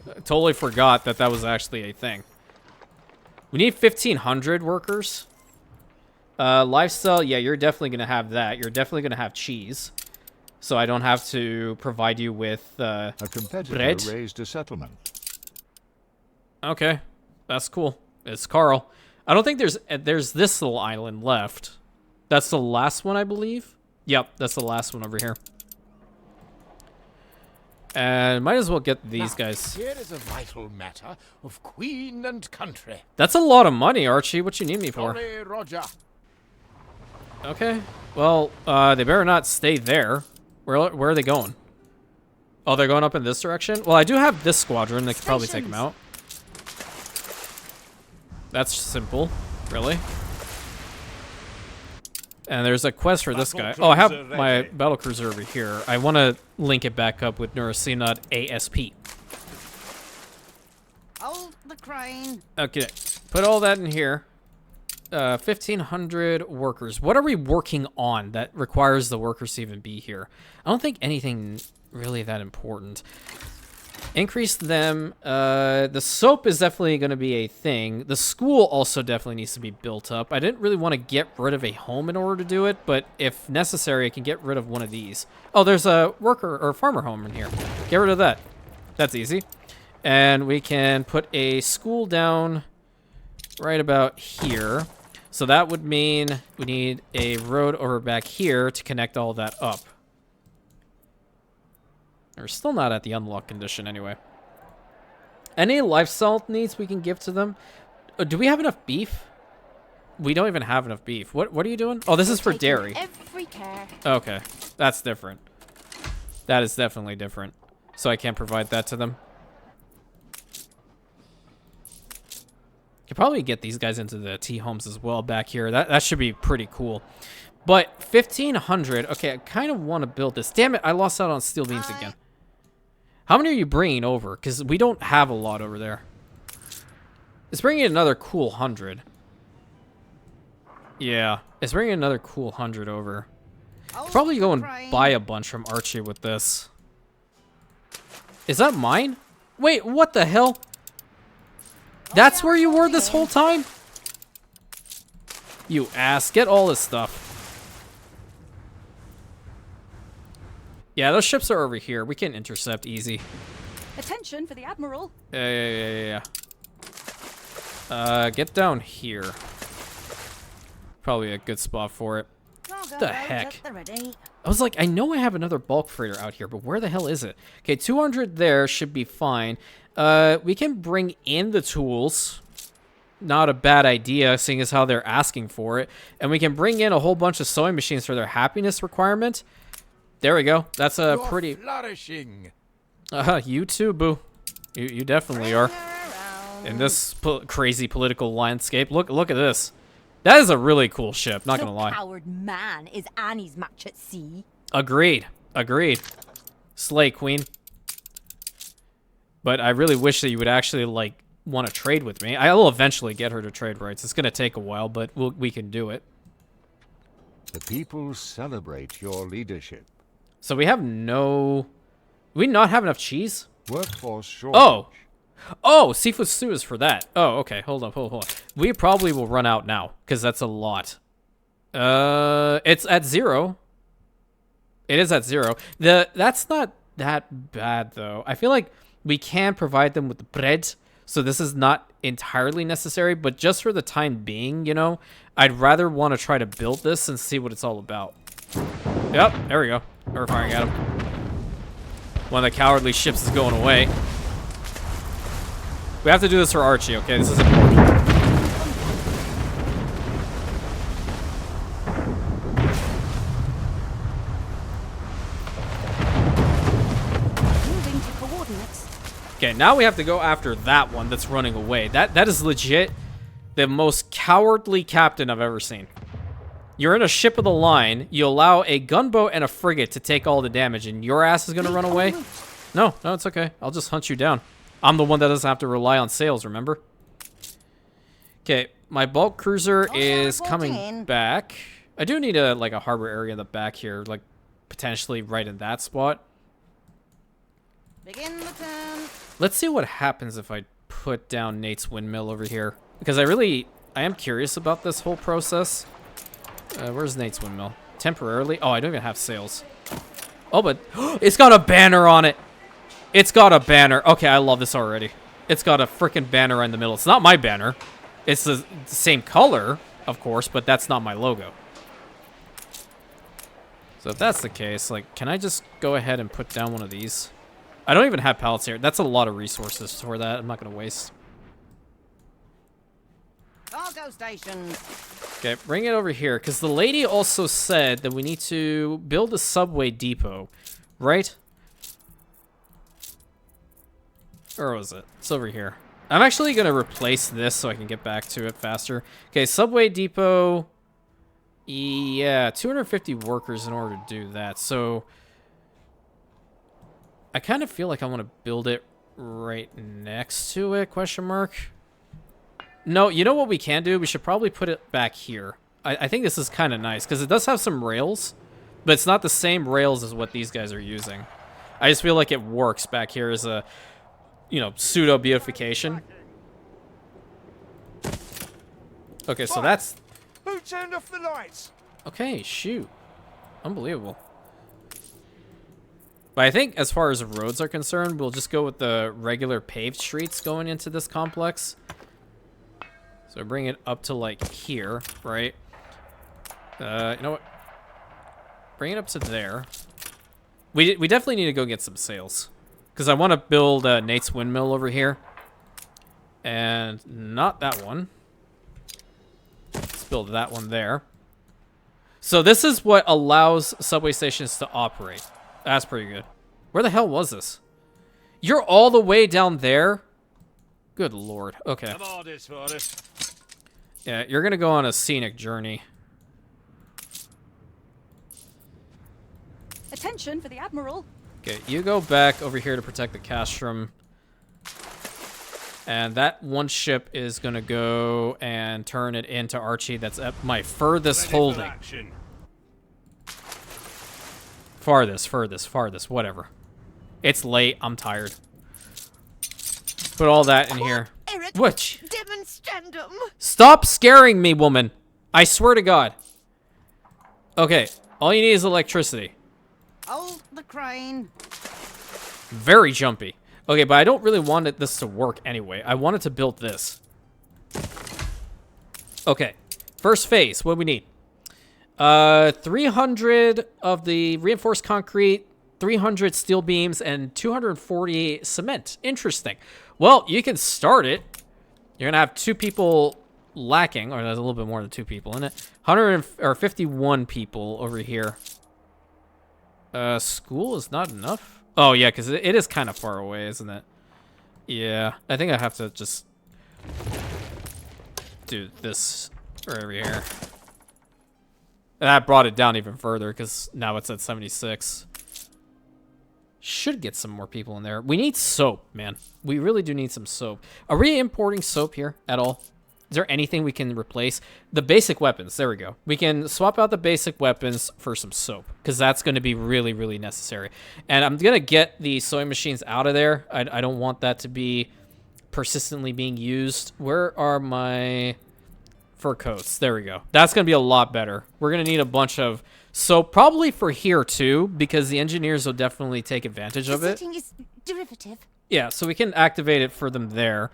I totally forgot that that was actually a thing. We need 1,500 workers. Lifestyle, yeah, you're definitely going to have that. You're definitely going to have cheese. So I don't have to provide you with A competitor bread. raised a settlement. Okay, that's cool. It's Carl. I don't think there's this little island left. That's the last one, I believe. Yep, that's the last one over here. And might as well get these guys. Here is a vital matter of queen and country. That's a lot of money, Archie. What you need me for? Sorry, Roger. Okay. Well, they better not stay there. Where are they going? Oh, they're going up in this direction? Well, I do have this squadron. They could probably take them out. That's simple. Really. And there's a quest for this guy. Oh, I have my battlecruiser over here. I want to link it back up with Noora Cinad ASP. Hold the crane. Okay. Put all that in here. 1,500 workers. What are we working on that requires the workers to even be here? I don't think anything really that important. Increase them. The soap is definitely going to be a thing. The school also definitely needs to be built up. I didn't really want to get rid of a home in order to do it, but if necessary, I can get rid of one of these. Oh, there's a worker or farmer home in here. Get rid of that. That's easy. And we can put a school down right about here. So that would mean we need a road over back here to connect all that up. We're still not at the unlock condition anyway. Any lifestyle needs we can give to them. Do we have enough beef? We don't even have enough beef. What are you doing? Oh, this is for dairy. Every care. Okay, that's different. That is definitely different. So I can't provide that to them. Could probably get these guys into the T homes as well back here. That should be pretty cool. But 1,500. Okay, I kind of want to build this. Damn it, I lost out on steel beams again. How many are you bringing over? Because we don't have a lot over there. It's bringing another cool 100. Yeah, it's bringing another cool 100 over. Probably go and buy a bunch from Archie with this. Is that mine? Wait, what the hell? That's where you were this whole time? You ass. Get all this stuff. Yeah, those ships are over here. We can intercept easy. Attention for the Admiral. Yeah. Get down here. Probably a good spot for it. What the heck? I was like, I know I have another bulk freighter out here, but where the hell is it? Okay, 200 there should be fine. We can bring in the tools. Not a bad idea, seeing as how they're asking for it. And we can bring in a whole bunch of sewing machines for their happiness requirement. There we go. That's a pretty... flourishing. You too, boo. You definitely are. In this crazy political landscape. Look at this. That is a really cool ship, not gonna lie. Coward man is Annie's match at sea. Agreed. Slay, queen. But I really wish that you would actually, like, want to trade with me. I will eventually get her to trade rights. It's gonna take a while, but we can do it. The people celebrate your leadership. So we have no... Do we not have enough cheese? Workforce shortage. Oh! Oh, seafood stew is for that. Oh, okay. Hold on. We probably will run out now because that's a lot. It's at 0. It is at 0. That's not that bad though. I feel like we can provide them with the bread, so this is not entirely necessary. But just for the time being, you know, I'd rather want to try to build this and see what it's all about. Yep, there we go. We're firing at him. One of the cowardly ships is going away. We have to do this for Archie, okay? This is important. Moving to coordinates. Okay, now we have to go after that one that's running away. That is legit the most cowardly captain I've ever seen. You're in a ship of the line, you allow a gunboat and a frigate to take all the damage, and your ass is gonna run away? No, it's okay. I'll just hunt you down. I'm the one that doesn't have to rely on sails, remember? Okay, my bulk cruiser is coming back. I do need a harbor area in the back here, like potentially right in that spot. Begin the turn. Let's see what happens if I put down Nate's windmill over here, because I am curious about this whole process. Where's Nate's windmill? Temporarily? Oh, I don't even have sails. Oh, but it's got a banner on it. It's got a banner. Okay, I love this already. It's got a freaking banner in the middle. It's not my banner. It's the same color, of course, but that's not my logo. So if that's the case, like, can I just go ahead and put down one of these? I don't even have pallets here. That's a lot of resources for that. I'm not going to waste. Cargo station. Okay, bring it over here, because the lady also said that we need to build a subway depot, right? Or was it? It's over here. I'm actually going to replace this so I can get back to it faster. Okay, subway depot. Yeah, 250 workers in order to do that. So I kind of feel like I want to build it right next to it, question mark. No, you know what we can do? We should probably put it back here. I think this is kind of nice because it does have some rails, but it's not the same rails as what these guys are using. I just feel like it works back here as a, you know, pseudo beautification. Okay, so that's... Who turned off the lights? Okay, shoot. Unbelievable. But I think as far as roads are concerned, we'll just go with the regular paved streets going into this complex. So bring it up to like here, right? You know what? Bring it up to there. We definitely need to go get some sails. Because I want to build Nate's windmill over here. And not that one. Let's build that one there. So this is what allows subway stations to operate. That's pretty good. Where the hell was this? You're all the way down there? Good lord. Okay. Yeah, you're going to go on a scenic journey. Attention for the Admiral. Okay, you go back over here to protect the castrum. And that one ship is going to go and turn it into Archie. That's at my furthest holding. Farthest, whatever. It's late. I'm tired. Put all that in here. Eric, What? demonstrandum. Stop scaring me, woman. I swear to God. Okay, all you need is electricity. Hold the crane. Very jumpy. Okay, but I don't really want this to work anyway. I wanted to build this. Okay, first phase. What do we need? 300 of the reinforced concrete, 300 steel beams, and 240 cement. Interesting. Well, you can start it. You're gonna have 2 people lacking, or there's a little bit more than 2 people in it. 51 people over here. School is not enough. Oh yeah, because it is kind of far away, isn't it? Yeah, I think I have to just do this right over here. And that brought it down even further because now it's at 76. Should get some more people in there. We need soap, man. We really do need some soap. Are we importing soap here at all? Is there anything we can replace? The basic weapons. There we go. We can swap out the basic weapons for some soap because that's going to be really, really necessary. And I'm going to get the sewing machines out of there. I don't want that to be persistently being used. Where are my fur coats? There we go. That's going to be a lot better. We're going to need a bunch of... So probably for here too, because the engineers will definitely take advantage of it. Setting is derivative. Yeah, so we can activate it for them there.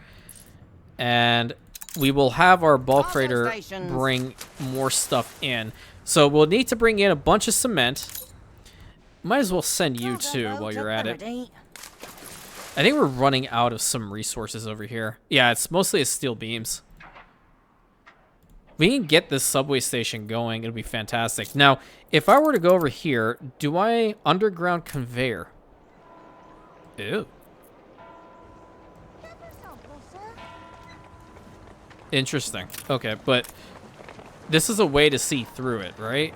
And we will have our bulk Cargo freighter stations. bring more stuff in. So we'll need to bring in a bunch of cement. Might as well send you too while you're at it. I think we're running out of some resources over here. Yeah, it's mostly steel beams. We can get this subway station going. It'll be fantastic. Now, if I were to go over here, do I underground conveyor? Ew. Interesting. Okay, but this is a way to see through it, right?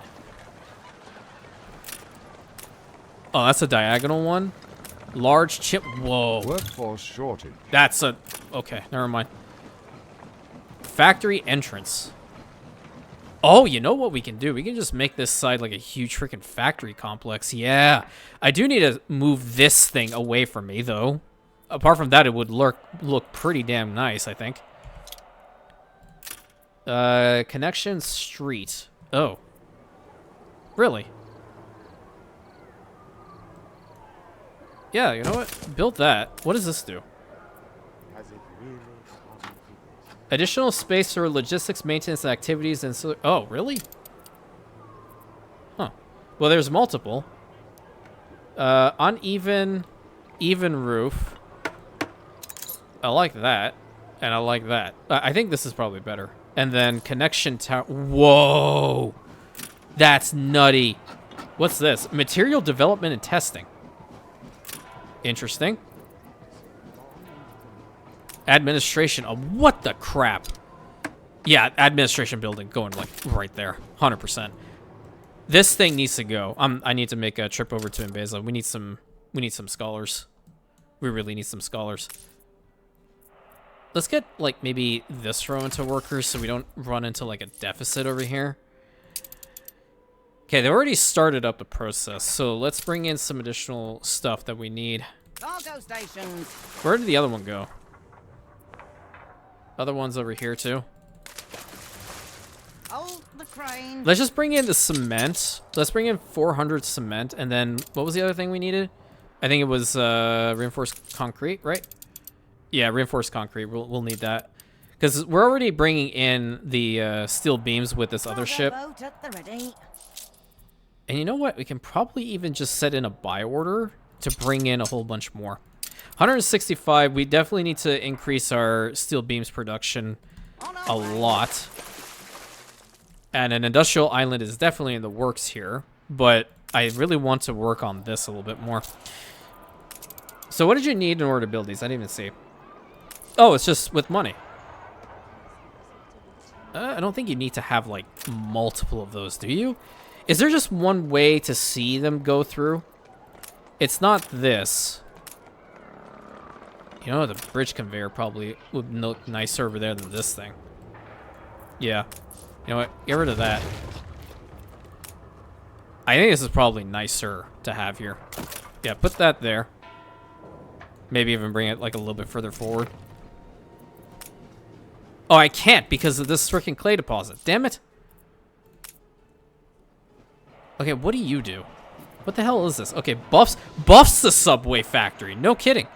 Oh, that's a diagonal one. Large chip. Whoa. Workforce shortage. That's a... Okay, never mind. Factory entrance. Oh, you know what we can do? We can just make this side like a huge freaking factory complex. Yeah. I do need to move this thing away from me, though. Apart from that, it would look pretty damn nice, I think. Connection street. Oh. Really? Yeah, you know what? Build that. What does this do? Additional space for logistics, maintenance, activities, and so... Oh, really? Huh. Well, there's multiple. Uneven, even roof. I like that. And I like that. I think this is probably better. And then connection tower. Whoa! That's nutty. What's this? Material development and testing. Interesting. Administration. Oh, what the crap? Yeah, administration building going like right there. 100%. This thing needs to go. I need to make a trip over to Mbeza. We need some scholars. We really need some scholars. Let's get like maybe this row into workers so we don't run into like a deficit over here. Okay, they already started up the process, so let's bring in some additional stuff that we need. Cargo stations. Where did the other one go? Other one's over here too. Hold the crane. Let's just bring in the cement. Let's bring in 400 cement, and then what was the other thing we needed? I think it was reinforced concrete, right? Yeah, reinforced concrete. We'll need that because we're already bringing in the steel beams with this other ship. Boat at the ready. And you know what? We can probably even just set in a buy order to bring in a whole bunch more. 165. We definitely need to increase our steel beams production a lot. And an industrial island is definitely in the works here, but I really want to work on this a little bit more. So what did you need in order to build these? I didn't even see. Oh, it's just with money. I don't think you need to have like multiple of those, do you? Is there just one way to see them go through? It's not this. You know, the bridge conveyor probably would look nicer over there than this thing. Yeah. You know what? Get rid of that. I think this is probably nicer to have here. Yeah, put that there. Maybe even bring it like a little bit further forward. Oh, I can't because of this freaking clay deposit. Damn it. Okay, what do you do? What the hell is this? Okay, buffs the subway factory. No kidding.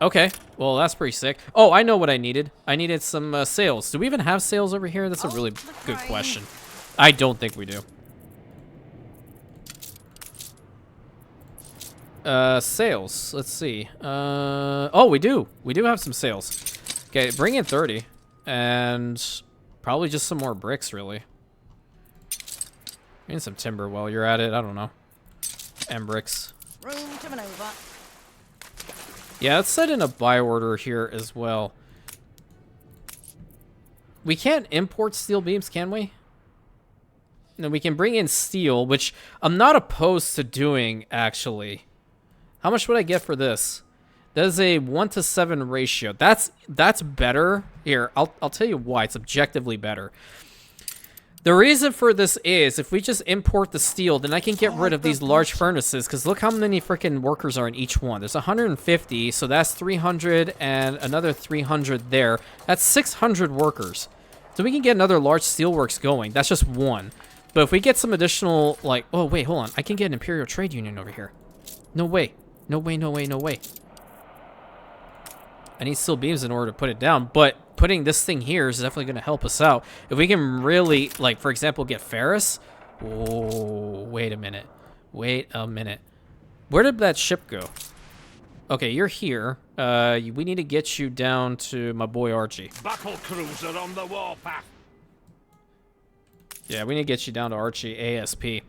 Okay, well, that's pretty sick. Oh, I know what I needed. I needed some sails. Do we even have sails over here? That's a really good question. I don't think we do. Sails. Let's see. Oh, we do. We do have some sails. Okay, bring in 30. And probably just some more bricks, really. Bring in some timber while you're at it. I don't know. And bricks. Room to maneuver. Yeah, let's set in a buy order here as well. We can't import steel beams, can we? No, we can bring in steel, which I'm not opposed to doing, actually. How much would I get for this? That is a 1-to-7 ratio. That's better. Here, I'll tell you why. It's objectively better. The reason for this is if we just import the steel, then I can get rid of these large furnaces, because look how many freaking workers are in each one. There's 150, so that's 300 and another 300 there. That's 600 workers. So we can get another large steelworks going. That's just one. But if we get some additional, like, oh, wait, hold on. I can get an Imperial Trade Union over here. No way. No way, no way, no way. I need steel beams in order to put it down, but putting this thing here is definitely going to help us out. If we can really, like, for example, get ferrous. Oh, wait a minute. Wait a minute. Where did that ship go? Okay, you're here. We need to get you down to my boy Archie. Battle cruiser on the warpath. Yeah, we need to get you down to Archie ASP.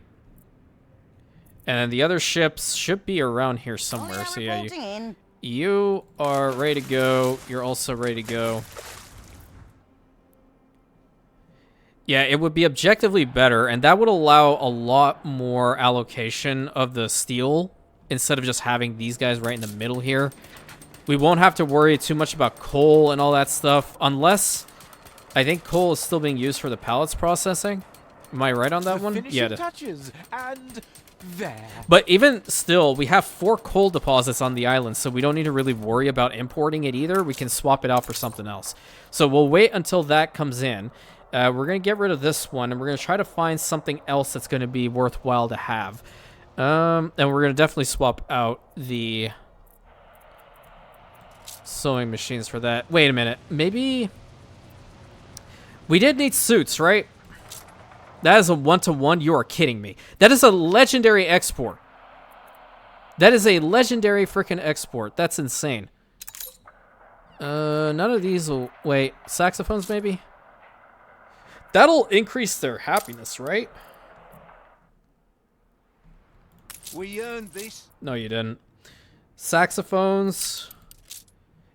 And the other ships should be around here somewhere. So yeah, you are ready to go. You're also ready to go. Yeah, it would be objectively better, and that would allow a lot more allocation of the steel instead of just having these guys right in the middle here. We won't have to worry too much about coal and all that stuff, unless I think coal is still being used for the pallets processing. Am I right on that one? Finishing touches, and there. But even still, we have 4 coal deposits on the island, so we don't need to really worry about importing it either. We can swap it out for something else. So we'll wait until that comes in. We're going to get rid of this one, and we're going to try to find something else that's going to be worthwhile to have. And we're going to definitely swap out the sewing machines for that. Wait a minute. Maybe we did need suits, right? That is a 1-to-1. You are kidding me. That is a legendary export. That is a legendary freaking export. That's insane. None of these will... Wait, saxophones maybe? That'll increase their happiness, right? We earned this. No, you didn't. Saxophones...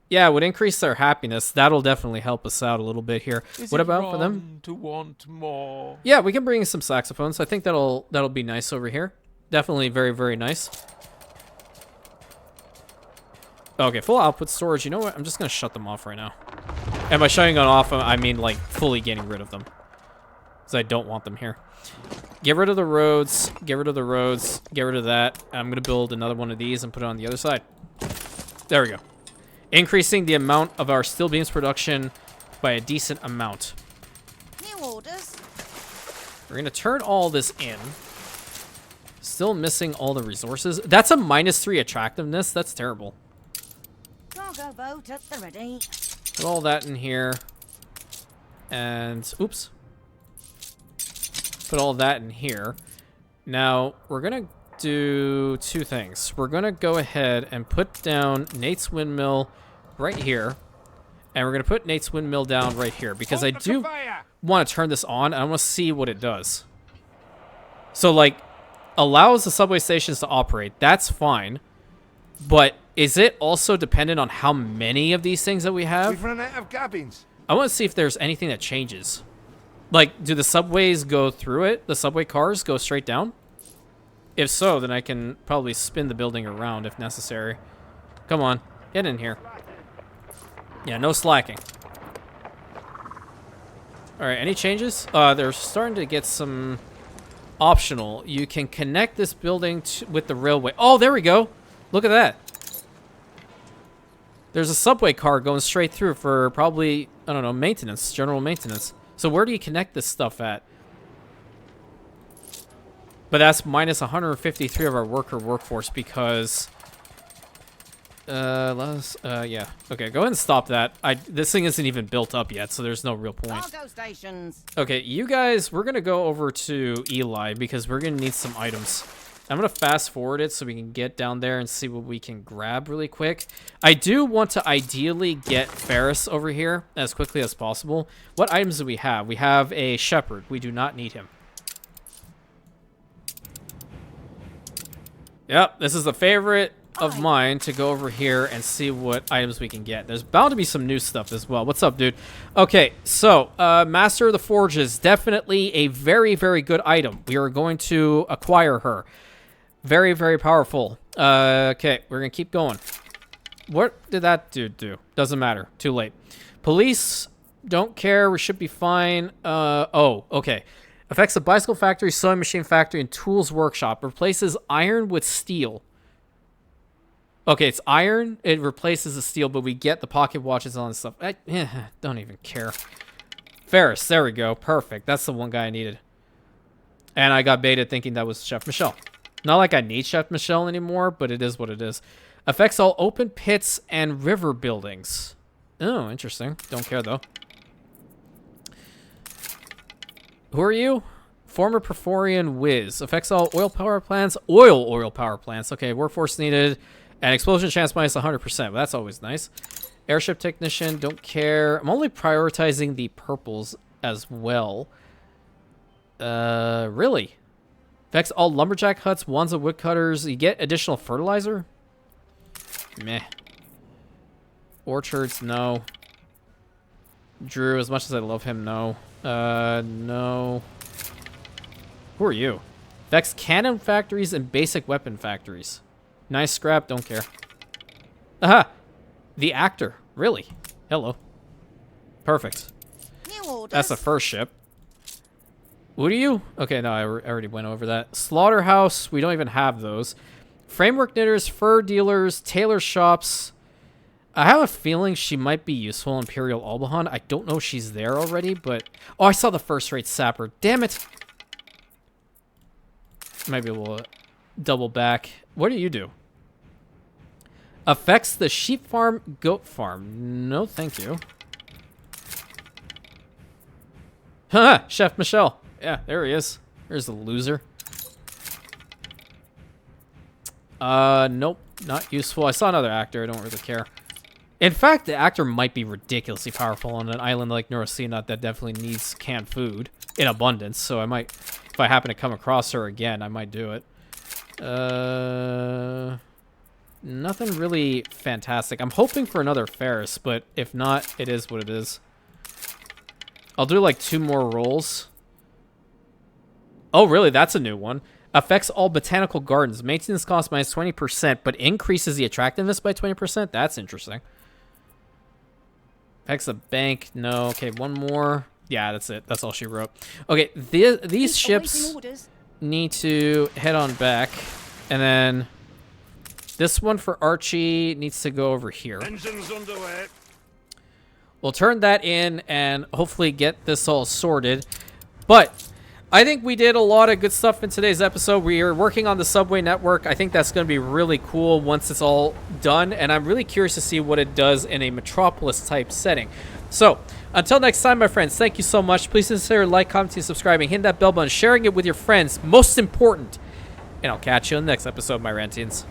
Yeah, it would increase their happiness. That'll definitely help us out a little bit here. What about for them? To want more? Yeah, we can bring in some saxophones. I think that'll be nice over here. Definitely very, very nice. Okay, full output storage. You know what? I'm just going to shut them off right now. And by shutting them off, I mean, like, fully getting rid of them. Because I don't want them here. Get rid of the roads. Get rid of the roads. Get rid of that. I'm going to build another one of these and put it on the other side. There we go. Increasing the amount of our steel beams production by a decent amount. New orders. We're going to turn all this in. Still missing all the resources. That's a -3 attractiveness. That's terrible. Cargo boat at the ready. Put all that in here. And, oops. Put all that in here. Now, we're going to do 2 things. We're going to go ahead and put down Nate's Windmill right here. And we're going to put Nate's Windmill down right here. Because I do want to turn this on. And I want to see what it does. So, like, allows the subway stations to operate. That's fine. But is it also dependent on how many of these things that we have? We've run out of cabins. I want to see if there's anything that changes. Like, do the subways go through it? The subway cars go straight down? If so, then I can probably spin the building around if necessary. Come on, get in here. Yeah, no slacking. All right, any changes? They're starting to get some optional. You can connect this building with the railway. Oh, there we go. Look at that. There's a subway car going straight through for probably, I don't know, maintenance, general maintenance. So where do you connect this stuff at? But that's minus 153 of our workforce because... yeah. Okay, go ahead and stop that. This thing isn't even built up yet, so there's no real point. Cargo stations. Okay, you guys, we're going to go over to Eli because we're going to need some items. I'm going to fast forward it so we can get down there and see what we can grab really quick. I do want to ideally get Ferris over here as quickly as possible. What items do we have? We have a shepherd. We do not need him. Yep, this is a favorite of mine to go over here and see what items we can get. There's bound to be some new stuff as well. What's up, dude? Okay, so Master of the Forges, definitely a very, very good item. We are going to acquire her. Very, very powerful. Okay, we're going to keep going. What did that dude do? Doesn't matter. Too late. Police, don't care. We should be fine. Oh, okay. Affects the bicycle factory, sewing machine factory, and tools workshop. Replaces iron with steel. Okay, it's iron. It replaces the steel, but we get the pocket watches and all this stuff. I don't even care. Ferris, there we go. Perfect. That's the one guy I needed. And I got baited thinking that was Chef Michelle. Not like I need Chef Michelle anymore, but it is what it is. Affects all open pits and river buildings. Oh, interesting. Don't care, though. Who are you? Former Perforian Whiz. Affects all oil power plants. Oil power plants. Okay, workforce needed. And explosion chance minus 100%. Well, that's always nice. Airship technician. Don't care. I'm only prioritizing the purples as well. Really? Affects all lumberjack huts, Wanza woodcutters. You get additional fertilizer? Meh. Orchards, no. Drew, as much as I love him, no. No. Who are you? Affects cannon factories and basic weapon factories. Nice scrap, don't care. Aha! The actor. Really? Hello. Perfect. New orders. That's the first ship. What are you? Okay, no, I already went over that. Slaughterhouse, we don't even have those. Framework knitters, fur dealers, tailor shops. I have a feeling she might be useful in Imperial Albahan. I don't know if she's there already, but... Oh, I saw the first-rate sapper. Damn it! Maybe we'll double back. What do you do? Affects the sheep farm, goat farm. No, thank you. Haha, Chef Michelle. Yeah, there he is. There's the loser. Nope. Not useful. I saw another actor. I don't really care. In fact, the actor might be ridiculously powerful on an island like Noora Cinad that definitely needs canned food in abundance. So I might, if I happen to come across her again, I might do it. Nothing really fantastic. I'm hoping for another Ferris, but if not, it is what it is. I'll do like 2 more rolls. Oh, really? That's a new one. Affects all botanical gardens. Maintenance cost minus 20%, but increases the attractiveness by 20%. That's interesting. Affects the bank. No. Okay, one more. Yeah, that's it. That's all she wrote. Okay, these ships need to head on back. And then this one for Archie needs to go over here. Engines underway. We'll turn that in and hopefully get this all sorted. But I think we did a lot of good stuff in today's episode. We are working on the subway network. I think that's going to be really cool once it's all done. And I'm really curious to see what it does in a metropolis type setting. So until next time, my friends, thank you so much. Please consider like, commenting, subscribing, hitting that bell button, sharing it with your friends. Most important. And I'll catch you in the next episode, my Rantians.